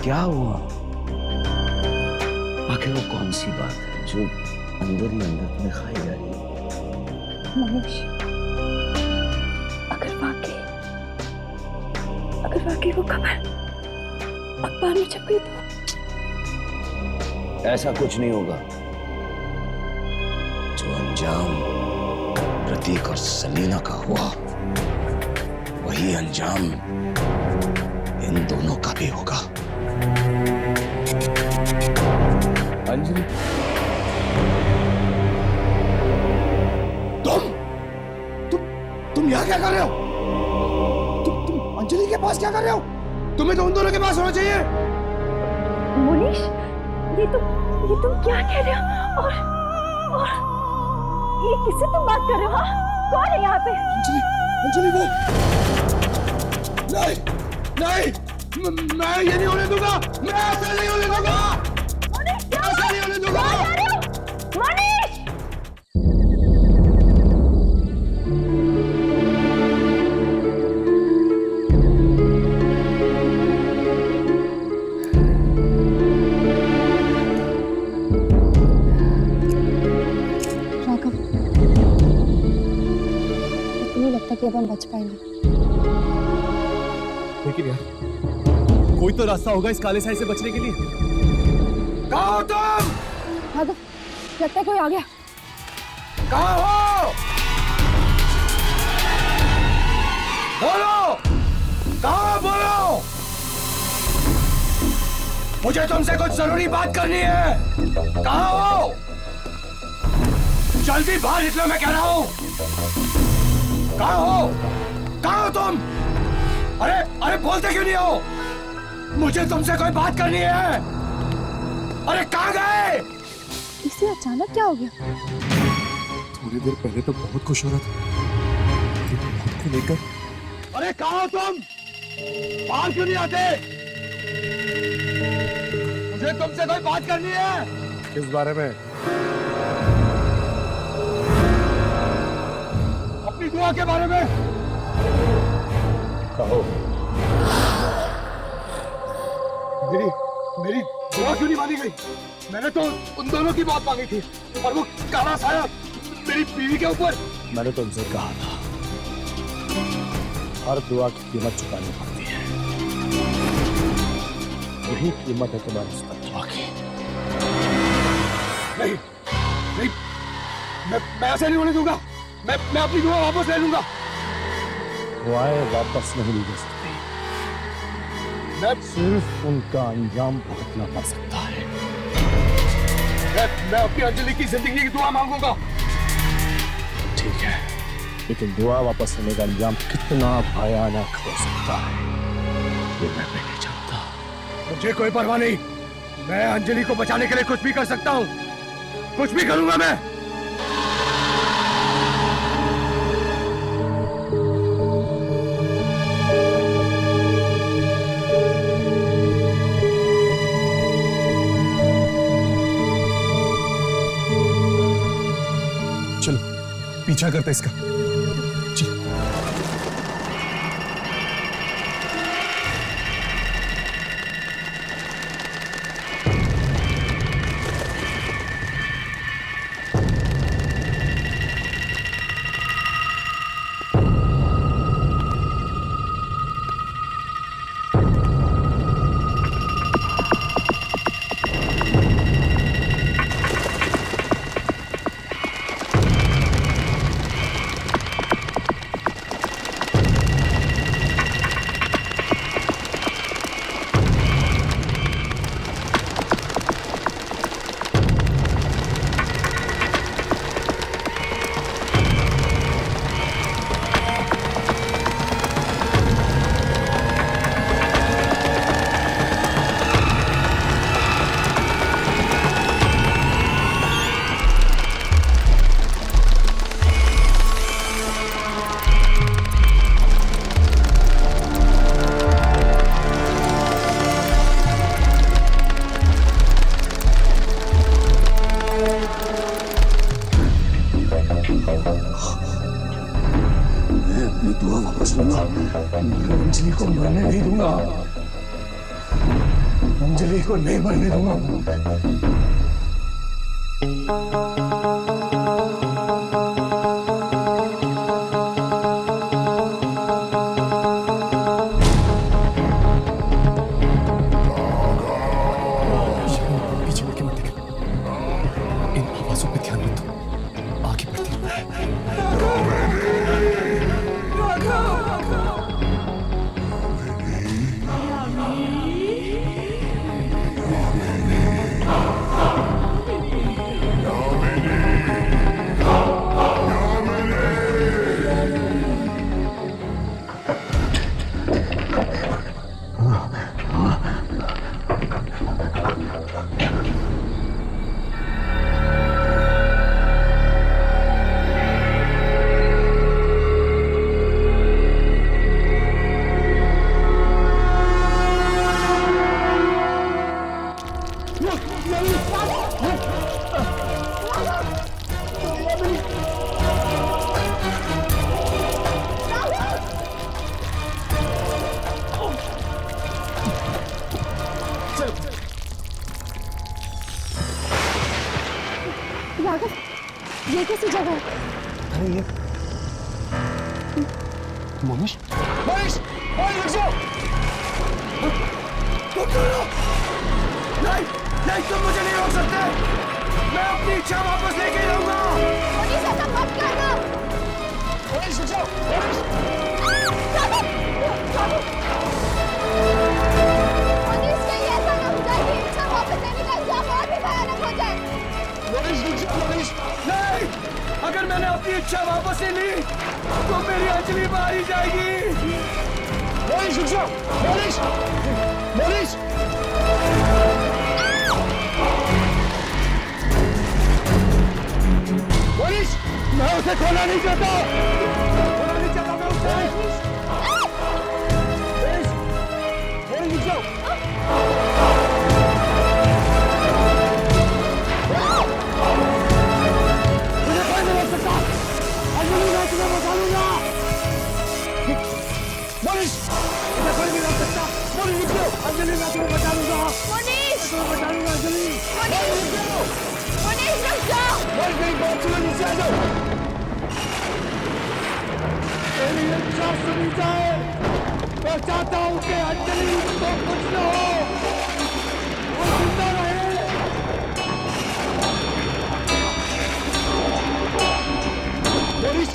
Speaker 4: क्या हुआ? आखिर वो कौन सी बात है जो अंदर ही अंदर तुम्हें खाई जा रही है?
Speaker 7: मोनिश, अगर वाकई वो खबर अखबार में छप गई तो
Speaker 4: ऐसा कुछ नहीं होगा। जो अंजाम प्रतीक और सलीना का हुआ, वही अंजाम इन दोनों का भी होगा। अंजलि, तुम यहाँ क्या कर रहे हो? तुम अंजलि के पास क्या कर रहे हो? तुम्हें तो उन दोनों के पास होना चाहिए।
Speaker 8: मोनिश, ये तुम क्या कह रहे हो? और ये किससे तुम बात कर रहे हो? हाँ? कौन है यहाँ पे?
Speaker 2: अंजलि वो नहीं, मैं ये नहीं होने दूंगा। मैं ऐसा नहीं होने दूंगा। ऐसा नहीं होने दूंगा।
Speaker 8: मोनिश!
Speaker 7: राघव, नहीं लगता कि अब हम बच पाएंगे।
Speaker 9: लेकिन यार, कोई तो रास्ता होगा इस काले साए से बचने के लिए।
Speaker 2: कहाँ हो तुम?
Speaker 7: राघव, लगता है कोई आ गया।
Speaker 2: कहाँ हो? बोलो, कहाँ बोलो? मुझे तुमसे कुछ जरूरी बात करनी है। कहाँ हो? जल्दी बाहर निकलो, मैं कह रहा हूँ। कहाँ हो? कहाँ हो तुम? अरे बोलते क्यों नहीं हो? मुझे तुमसे कोई बात करनी है। अरे कहाँ गए?
Speaker 7: इसे अचानक क्या हो गया?
Speaker 9: थोड़ी देर पहले तो बहुत खुश हो रहा था, लेकिन खुद को लेकर।
Speaker 2: अरे कहाँ हो तुम? बाहर क्यों नहीं आते? मुझे तुमसे कोई बात करनी है।
Speaker 3: किस बारे में?
Speaker 2: अपनी दुआ के बारे में।
Speaker 3: कहो।
Speaker 2: मेरी दुआ क्यों नहीं मानी गई? मैंने तो उन दोनों की बात मांगी थी, और वो काला साया मेरी बीवी के ऊपर।
Speaker 3: मैंने तुमसे कहा था, हर दुआ की कीमत चुकानी पड़ती है। यही कीमत है तुम्हारी इस दुआ की।
Speaker 2: नहीं, मैं ऐसे नहीं होने दूंगा। मैं अपनी दुआ वापस ले लूंगा।
Speaker 3: दुआएं वापस नहीं ली जा सकती। सिर्फ उनका अंजाम भुगतना पड़ सकता है।
Speaker 2: मैं अपनी अंजलि की जिंदगी की दुआ मांगूंगा।
Speaker 3: ठीक है, लेकिन दुआ वापस लेने का अंजाम कितना भयानक हो सकता है, ये मैं भी नहीं जानता।
Speaker 2: मुझे कोई परवाह नहीं। मैं अंजलि को बचाने के लिए कुछ भी कर सकता हूँ। कुछ भी करूंगा मैं।
Speaker 9: चलो पीछा करते इसका। चलो।
Speaker 4: दुआ वापस लूंगा। मैं अंजलि को मरने नहीं दूंगा। अंजलि को नहीं मरने दूंगा।
Speaker 9: पीछे मुड़ के मत देख।
Speaker 7: राघव, ये कैसी जगह है?
Speaker 5: अरे ये मनीष मनीष रुक जाओ। तुम करो नहीं नहीं, तुम मुझे नहीं रोक सकते। मैं अपनी इच्छा वापस लेके ही रहूंगा।
Speaker 7: मनीष ऐसा मत करना।
Speaker 5: मनीष रुक जाओ। मनीष
Speaker 7: मनीष कहीं ऐसा ना हो जाए कि इच्छा वापस लेने का इल्जाम और भी भयानक हो जाए।
Speaker 5: मनीष रुक जाओ। मनीष नहीं, अगर मैंने अपनी इच्छा वापस ले ली तो मेरी अंजलि मारी जाएगी। मनीष रुक जाओ। मनीष मनीष मनीष, मैं उसे खोना नहीं चाहता। खोना नहीं चाहता मैं उसे। मनीष मनीष रुक जाओ। मुझे कोई नहीं रोक सकता। अंजलि मैं तुम्हें बचा लूंगा। मनीष मुझे कोई नहीं रोक सकता। मनीष रुक जाओ। अंजलि मैं तुम्हें बचा लूंगा।
Speaker 7: मनीष
Speaker 5: तुम्हें बचा लूंगा अंजलि।
Speaker 7: मनीष
Speaker 5: रुक जाओ।
Speaker 7: मनीष रुक जाओ।
Speaker 5: मनीष मेरी बात सुनो, नीचे आ जाओ। मेरी इच्छा सुनी जाए। मैं चाहता हूं कि अंजलि को कुछ न हो, वो जिंदा रहे। मनीष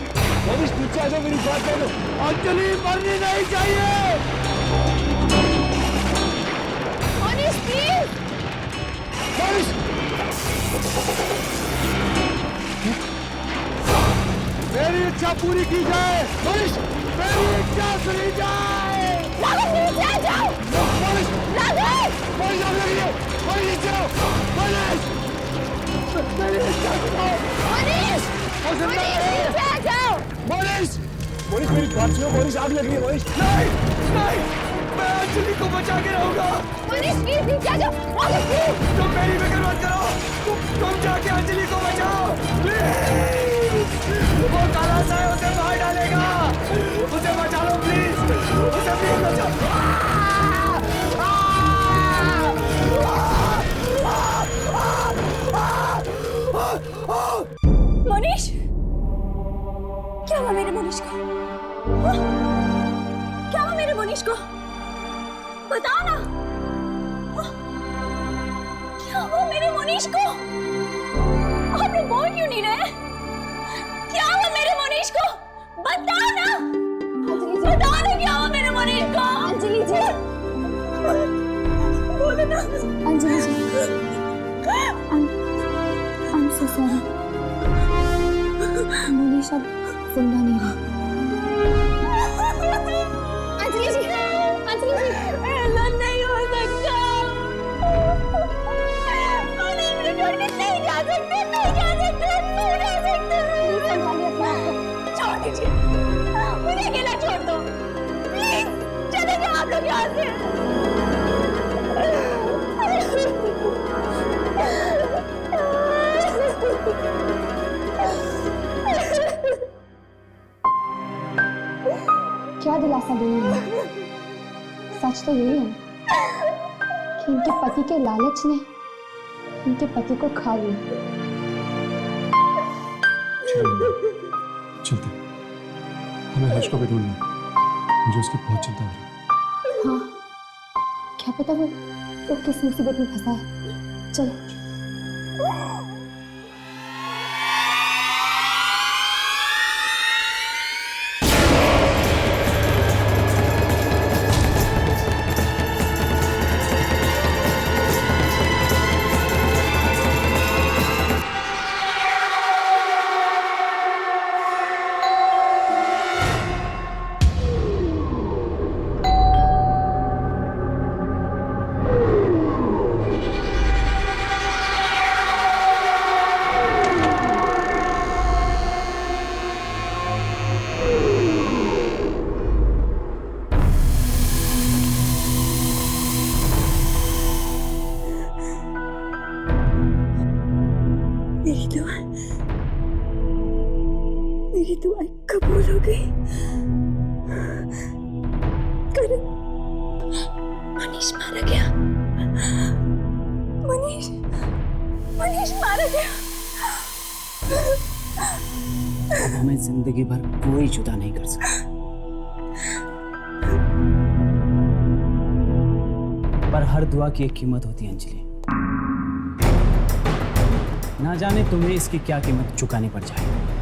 Speaker 5: मनीष नीचे आ जाओ, मेरी बात सुनो। अंजलि मरनी नहीं चाहिए।
Speaker 7: मनीष प्लीज।
Speaker 5: मनीष मेरी इच्छा पूरी की जाए। मनीष मेरी इच्छा सुनी जाए।
Speaker 7: राघव नीचे आ जाओ।
Speaker 5: मनीष
Speaker 7: राघव
Speaker 5: मनीष आ रही है। मनीष नीचे आओ। मनीष मेरी इच्छा सुनो।
Speaker 7: मनीष
Speaker 5: वो जिंदा
Speaker 7: मनीष
Speaker 5: है।
Speaker 7: नीचे आ जाओ।
Speaker 5: मनीष मनीष मेरी बात सुनो। मनीष आग लग रही है। मनीष नहीं नहीं, मैं अंजलि को बचा के रहूंगा।
Speaker 7: मनीष प्लीज नीचे आ जाओ। राघव प्लीज।
Speaker 5: तुम मेरी फिक्र मत करो। तुम जाके अंजलि को बचाओ प्लीज। वो काला सा है, उसे मार डालेगा। उसे बचा लो प्लीज। उसे प्लीज बचाओ।
Speaker 8: मनीष, क्या हुआ मेरे मनीष को? हाँ? क्या हुआ मेरे मनीष को? बताओ ना। हाँ? क्या हुआ मेरे मनीष को? आप लोग बोल क्यों नहीं रहे? क्या हुआ मेरे मनीष को? बताओ ना। बताओ ना क्या हुआ मेरे मनीष को? अंजलि जी, बोलो ना।
Speaker 7: अंजलि जी, I'm so sorry. मनीष अब जिंदा नहीं रहा। अंजलि जी,
Speaker 8: ऐसा नहीं हो सकता। मनीष को छोड़ के नहीं जा सकते, नहीं जा सकते, नहीं जा सकते।
Speaker 7: संभालिए अपने आप को।
Speaker 8: छोड़ दीजिए, मुझे अकेला छोड़ दो प्लीज। चले जाओ आप लोग यहाँ से।
Speaker 7: क्या दिलासा देंगे मैं? सच तो यही है कि इनके पति के लालच ने इनके पति को खा लिया।
Speaker 9: चलते, हमें हर्ष को भी ढूंढना है। मुझे उसकी बहुत चिंता हो रही है।
Speaker 7: हाँ, क्या पता वो किस मुसीबत में फंसा है। चलो।
Speaker 8: मेरी दुआएं कबूल हो गई। करण, मनीष मारा गया। मनीष मारा गया।
Speaker 1: अब हमें जिंदगी भर कोई जुदा नहीं कर सकता। पर हर दुआ की एक कीमत होती है अंजलि। ना जाने तुम्हें इसकी क्या कीमत चुकानी पड़ जाए।